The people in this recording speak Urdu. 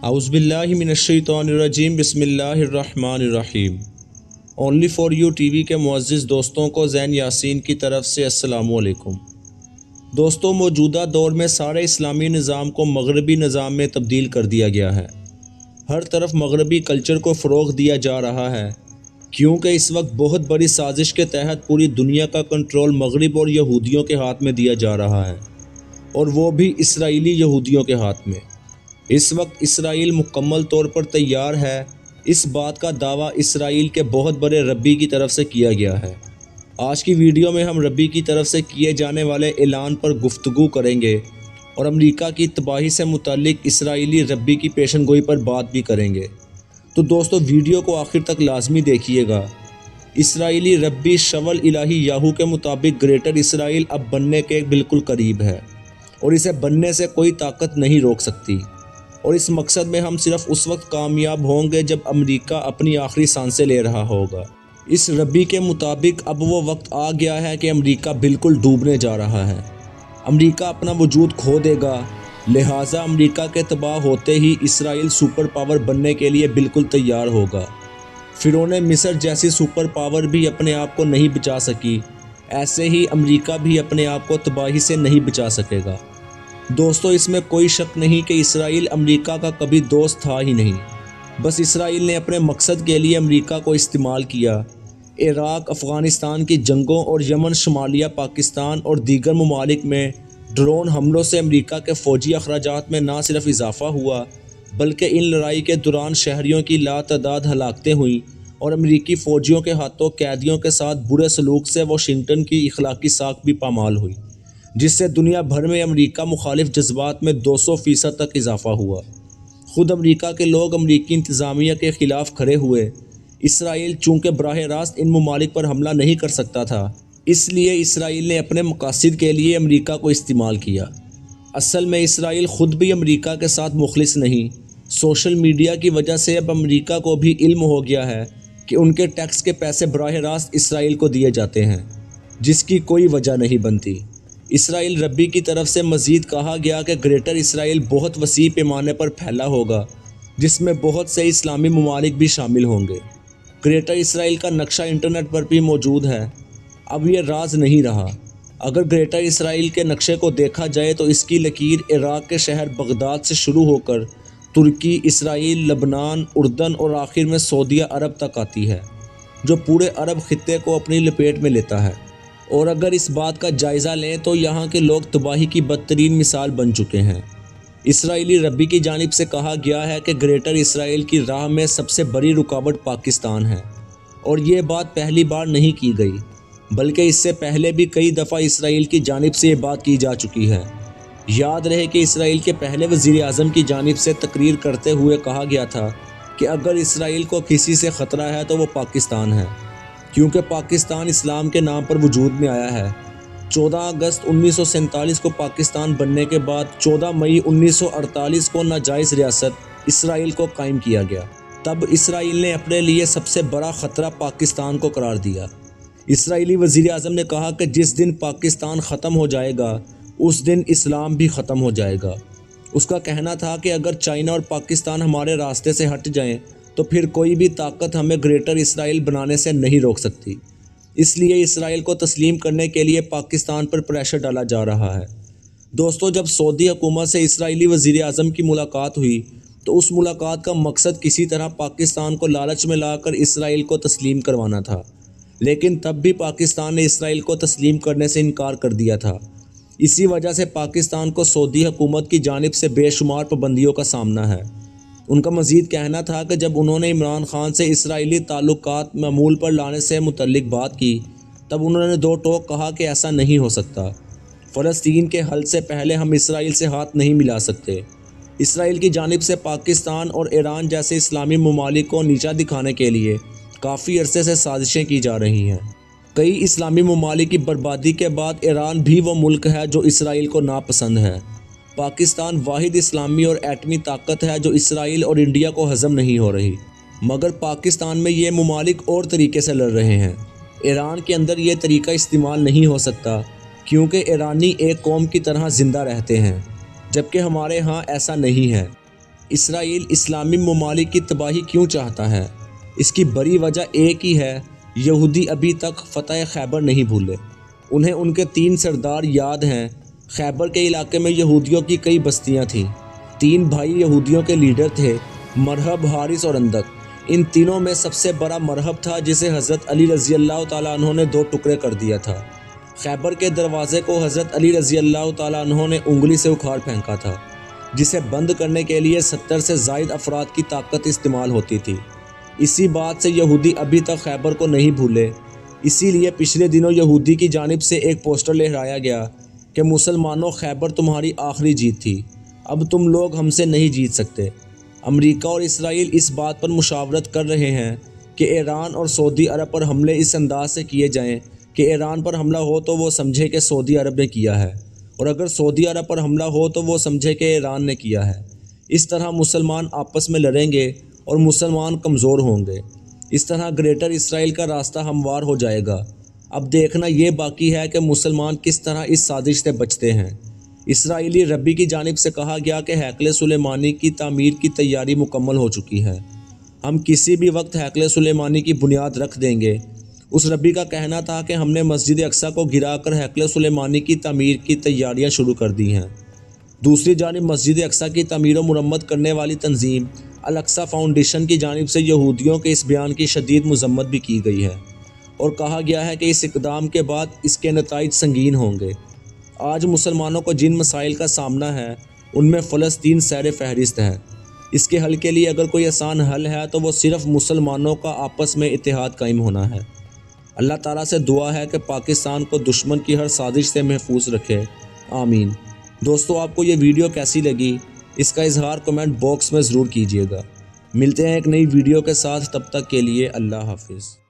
اعوذ باللہ من الشیطان الرجیم بسم اللہ الرحمن الرحیم۔ Only for U T V کے معزز دوستوں کو زین یاسین کی طرف سے السلام علیکم۔ دوستوں، موجودہ دور میں سارے اسلامی نظام کو مغربی نظام میں تبدیل کر دیا گیا ہے۔ ہر طرف مغربی کلچر کو فروغ دیا جا رہا ہے، کیونکہ اس وقت بہت بڑی سازش کے تحت پوری دنیا کا کنٹرول مغرب اور یہودیوں کے ہاتھ میں دیا جا رہا ہے، اور وہ بھی اسرائیلی یہودیوں کے ہاتھ میں۔ اس وقت اسرائیل مکمل طور پر تیار ہے۔ اس بات کا دعویٰ اسرائیل کے بہت بڑے ربی کی طرف سے کیا گیا ہے۔ آج کی ویڈیو میں ہم ربی کی طرف سے کیے جانے والے اعلان پر گفتگو کریں گے اور امریکہ کی تباہی سے متعلق اسرائیلی ربی کی پیشن گوئی پر بات بھی کریں گے۔ تو دوستو، ویڈیو کو آخر تک لازمی دیکھیے گا۔ اسرائیلی ربی شول الہی یاہو کے مطابق گریٹر اسرائیل اب بننے کے بالکل قریب ہے، اور اسے بننے سے کوئی طاقت نہیں روک سکتی، اور اس مقصد میں ہم صرف اس وقت کامیاب ہوں گے جب امریکہ اپنی آخری سانسیں لے رہا ہوگا۔ اس ربی کے مطابق اب وہ وقت آ گیا ہے کہ امریکہ بالکل ڈوبنے جا رہا ہے۔ امریکہ اپنا وجود کھو دے گا، لہٰذا امریکہ کے تباہ ہوتے ہی اسرائیل سپر پاور بننے کے لیے بالکل تیار ہوگا۔ فرعون مصر جیسی سپر پاور بھی اپنے آپ کو نہیں بچا سکی، ایسے ہی امریکہ بھی اپنے آپ کو تباہی سے نہیں بچا سکے گا۔ دوستو، اس میں کوئی شک نہیں کہ اسرائیل امریکہ کا کبھی دوست تھا ہی نہیں، بس اسرائیل نے اپنے مقصد کے لیے امریکہ کو استعمال کیا۔ عراق، افغانستان کی جنگوں اور یمن، شمالیہ پاکستان اور دیگر ممالک میں ڈرون حملوں سے امریکہ کے فوجی اخراجات میں نہ صرف اضافہ ہوا، بلکہ ان لڑائی کے دوران شہریوں کی لاتعداد ہلاکتیں ہوئیں، اور امریکی فوجیوں کے ہاتھوں قیدیوں کے ساتھ برے سلوک سے واشنگٹن کی اخلاقی ساکھ بھی پامال ہوئی، جس سے دنیا بھر میں امریکہ مخالف جذبات میں 200% تک اضافہ ہوا۔ خود امریکہ کے لوگ امریکی انتظامیہ کے خلاف کھڑے ہوئے۔ اسرائیل چونکہ براہ راست ان ممالک پر حملہ نہیں کر سکتا تھا، اس لیے اسرائیل نے اپنے مقاصد کے لیے امریکہ کو استعمال کیا۔ اصل میں اسرائیل خود بھی امریکہ کے ساتھ مخلص نہیں۔ سوشل میڈیا کی وجہ سے اب امریکہ کو بھی علم ہو گیا ہے کہ ان کے ٹیکس کے پیسے براہ راست اسرائیل کو دیے جاتے ہیں، جس کی کوئی وجہ نہیں بنتی۔ اسرائیل ربی کی طرف سے مزید کہا گیا کہ گریٹر اسرائیل بہت وسیع پیمانے پر پھیلا ہوگا، جس میں بہت سے اسلامی ممالک بھی شامل ہوں گے۔ گریٹر اسرائیل کا نقشہ انٹرنیٹ پر بھی موجود ہے۔ اب یہ راز نہیں رہا۔ اگر گریٹر اسرائیل کے نقشے کو دیکھا جائے تو اس کی لکیر عراق کے شہر بغداد سے شروع ہو کر ترکی، اسرائیل، لبنان، اردن اور آخر میں سعودیہ عرب تک آتی ہے، جو پورے عرب خطے کو اپنی لپیٹ میں لیتا ہے۔ اور اگر اس بات کا جائزہ لیں تو یہاں کے لوگ تباہی کی بدترین مثال بن چکے ہیں۔ اسرائیلی ربی کی جانب سے کہا گیا ہے کہ گریٹر اسرائیل کی راہ میں سب سے بڑی رکاوٹ پاکستان ہے، اور یہ بات پہلی بار نہیں کی گئی، بلکہ اس سے پہلے بھی کئی دفعہ اسرائیل کی جانب سے یہ بات کی جا چکی ہے۔ یاد رہے کہ اسرائیل کے پہلے وزیر اعظم کی جانب سے تقریر کرتے ہوئے کہا گیا تھا کہ اگر اسرائیل کو کسی سے خطرہ ہے تو وہ پاکستان ہے، کیونکہ پاکستان اسلام کے نام پر وجود میں آیا ہے۔ 14 اگست 1947 کو پاکستان بننے کے بعد 14 مئی 1948 کو ناجائز ریاست اسرائیل کو قائم کیا گیا۔ تب اسرائیل نے اپنے لیے سب سے بڑا خطرہ پاکستان کو قرار دیا۔ اسرائیلی وزیر اعظم نے کہا کہ جس دن پاکستان ختم ہو جائے گا، اس دن اسلام بھی ختم ہو جائے گا۔ اس کا کہنا تھا کہ اگر چائنا اور پاکستان ہمارے راستے سے ہٹ جائیں تو پھر کوئی بھی طاقت ہمیں گریٹر اسرائیل بنانے سے نہیں روک سکتی۔ اس لیے اسرائیل کو تسلیم کرنے کے لیے پاکستان پر پریشر ڈالا جا رہا ہے۔ دوستو، جب سعودی حکومت سے اسرائیلی وزیر اعظم کی ملاقات ہوئی تو اس ملاقات کا مقصد کسی طرح پاکستان کو لالچ میں لا کر اسرائیل کو تسلیم کروانا تھا، لیکن تب بھی پاکستان نے اسرائیل کو تسلیم کرنے سے انکار کر دیا تھا۔ اسی وجہ سے پاکستان کو سعودی حکومت کی جانب سے بے شمار پابندیوں کا سامنا ہے۔ ان کا مزید کہنا تھا کہ جب انہوں نے عمران خان سے اسرائیلی تعلقات معمول پر لانے سے متعلق بات کی، تب انہوں نے دو ٹوک کہا کہ ایسا نہیں ہو سکتا۔ فلسطین کے حل سے پہلے ہم اسرائیل سے ہاتھ نہیں ملا سکتے۔ اسرائیل کی جانب سے پاکستان اور ایران جیسے اسلامی ممالک کو نیچا دکھانے کے لیے کافی عرصے سے سازشیں کی جا رہی ہیں۔ کئی اسلامی ممالک کی بربادی کے بعد ایران بھی وہ ملک ہے جو اسرائیل کو ناپسند ہے۔ پاکستان واحد اسلامی اور ایٹمی طاقت ہے جو اسرائیل اور انڈیا کو ہضم نہیں ہو رہی، مگر پاکستان میں یہ ممالک اور طریقے سے لڑ رہے ہیں۔ ایران کے اندر یہ طریقہ استعمال نہیں ہو سکتا، کیونکہ ایرانی ایک قوم کی طرح زندہ رہتے ہیں، جبکہ ہمارے ہاں ایسا نہیں ہے۔ اسرائیل اسلامی ممالک کی تباہی کیوں چاہتا ہے؟ اس کی بڑی وجہ ایک ہی ہے، یہودی ابھی تک فتح خیبر نہیں بھولے۔ انہیں ان کے 3 سردار یاد ہیں۔ خیبر کے علاقے میں یہودیوں کی کئی بستیاں تھیں۔ 3 بھائی یہودیوں کے لیڈر تھے، مرہب، حارث اور اندق۔ ان تینوں میں سب سے بڑا مرہب تھا، جسے حضرت علی رضی اللہ تعالیٰ عنہ نے 2 ٹکڑے کر دیا تھا۔ خیبر کے دروازے کو حضرت علی رضی اللہ تعالیٰ عنہ نے انگلی سے اکھاڑ پھینکا تھا، جسے بند کرنے کے لیے 70 سے زائد افراد کی طاقت استعمال ہوتی تھی۔ اسی بات سے یہودی ابھی تک خیبر کو نہیں بھولے۔ اسی لیے پچھلے دنوں یہودی کی جانب سے ایک پوسٹر لہرایا گیا کہ مسلمانوں، خیبر تمہاری آخری جیت تھی، اب تم لوگ ہم سے نہیں جیت سکتے۔ امریکہ اور اسرائیل اس بات پر مشاورت کر رہے ہیں کہ ایران اور سعودی عرب پر حملے اس انداز سے کیے جائیں کہ ایران پر حملہ ہو تو وہ سمجھے کہ سعودی عرب نے کیا ہے، اور اگر سعودی عرب پر حملہ ہو تو وہ سمجھے کہ ایران نے کیا ہے۔ اس طرح مسلمان آپس میں لڑیں گے اور مسلمان کمزور ہوں گے۔ اس طرح گریٹر اسرائیل کا راستہ ہموار ہو جائے گا۔ اب دیکھنا یہ باقی ہے کہ مسلمان کس طرح اس سازش سے بچتے ہیں۔ اسرائیلی ربی کی جانب سے کہا گیا کہ ہیکل سلیمانی کی تعمیر کی تیاری مکمل ہو چکی ہے۔ ہم کسی بھی وقت ہیکل سلیمانی کی بنیاد رکھ دیں گے۔ اس ربی کا کہنا تھا کہ ہم نے مسجد اقصیٰ کو گرا کر ہیکل سلیمانی کی تعمیر کی تیاریاں شروع کر دی ہیں۔ دوسری جانب مسجد اقصیٰ کی تعمیر و مرمت کرنے والی تنظیم الاقصیٰ فاؤنڈیشن کی جانب سے یہودیوں کے اس بیان کی شدید مذمت بھی کی گئی ہے، اور کہا گیا ہے کہ اس اقدام کے بعد اس کے نتائج سنگین ہوں گے۔ آج مسلمانوں کو جن مسائل کا سامنا ہے ان میں فلسطین سیر فہرست ہے۔ اس کے حل کے لیے اگر کوئی آسان حل ہے تو وہ صرف مسلمانوں کا آپس میں اتحاد قائم ہونا ہے۔ اللہ تعالیٰ سے دعا ہے کہ پاکستان کو دشمن کی ہر سازش سے محفوظ رکھے، آمین۔ دوستو، آپ کو یہ ویڈیو کیسی لگی؟ اس کا اظہار کمنٹ باکس میں ضرور کیجیے گا۔ ملتے ہیں ایک نئی ویڈیو کے ساتھ، تب تک کے لیے اللہ حافظ۔